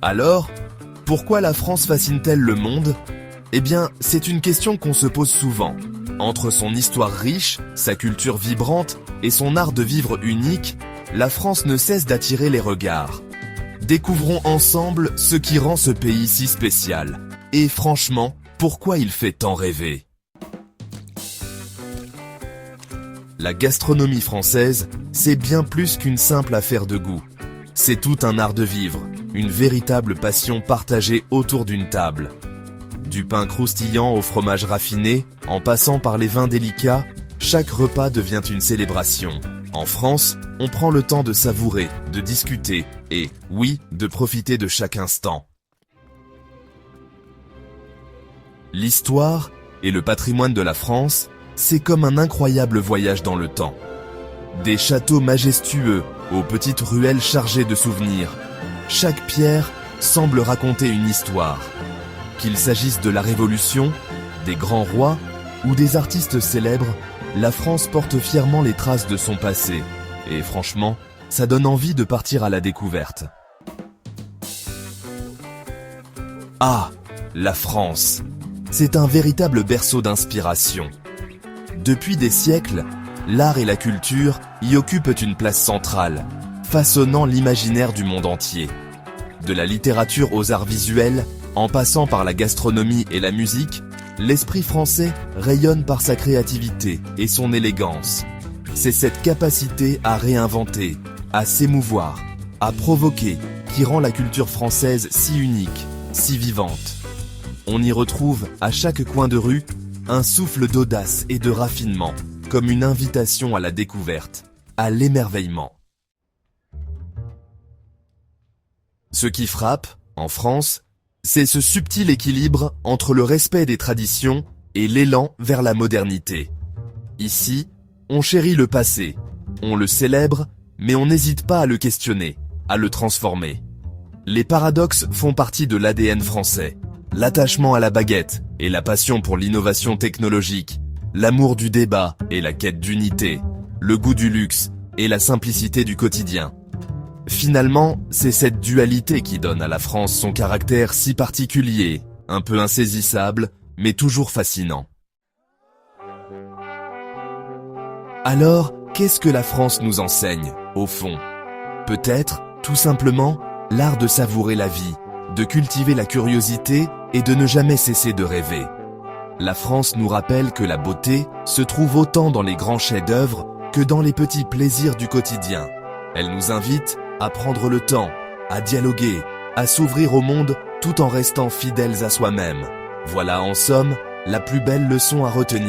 Alors, pourquoi la France fascine-t-elle le monde? Eh bien, c'est une question qu'on se pose souvent. Entre son histoire riche, sa culture vibrante et son art de vivre unique, la France ne cesse d'attirer les regards. Découvrons ensemble ce qui rend ce pays si spécial. Et franchement, pourquoi il fait tant rêver? La gastronomie française, c'est bien plus qu'une simple affaire de goût. C'est tout un art de vivre, une véritable passion partagée autour d'une table. Du pain croustillant au fromage raffiné, en passant par les vins délicats, chaque repas devient une célébration. En France, on prend le temps de savourer, de discuter et, oui, de profiter de chaque instant. L'histoire et le patrimoine de la France, c'est comme un incroyable voyage dans le temps. Des châteaux majestueux aux petites ruelles chargées de souvenirs. Chaque pierre semble raconter une histoire. Qu'il s'agisse de la Révolution, des grands rois ou des artistes célèbres, la France porte fièrement les traces de son passé. Et franchement, ça donne envie de partir à la découverte. Ah, la France! C'est un véritable berceau d'inspiration. Depuis des siècles, l'art et la culture y occupent une place centrale, façonnant l'imaginaire du monde entier. De la littérature aux arts visuels, en passant par la gastronomie et la musique, l'esprit français rayonne par sa créativité et son élégance. C'est cette capacité à réinventer, à s'émouvoir, à provoquer qui rend la culture française si unique, si vivante. On y retrouve, à chaque coin de rue, un souffle d'audace et de raffinement, comme une invitation à la découverte, à l'émerveillement. Ce qui frappe, en France, c'est ce subtil équilibre entre le respect des traditions et l'élan vers la modernité. Ici, on chérit le passé, on le célèbre, mais on n'hésite pas à le questionner, à le transformer. Les paradoxes font partie de l'ADN français. L'attachement à la baguette et la passion pour l'innovation technologique, l'amour du débat et la quête d'unité, le goût du luxe et la simplicité du quotidien. Finalement, c'est cette dualité qui donne à la France son caractère si particulier, un peu insaisissable, mais toujours fascinant. Alors, qu'est-ce que la France nous enseigne, au fond? Peut-être, tout simplement, l'art de savourer la vie, de cultiver la curiosité et de ne jamais cesser de rêver. La France nous rappelle que la beauté se trouve autant dans les grands chefs-d'œuvre que dans les petits plaisirs du quotidien. Elle nous invite à prendre le temps, à dialoguer, à s'ouvrir au monde tout en restant fidèles à soi-même. Voilà en somme la plus belle leçon à retenir.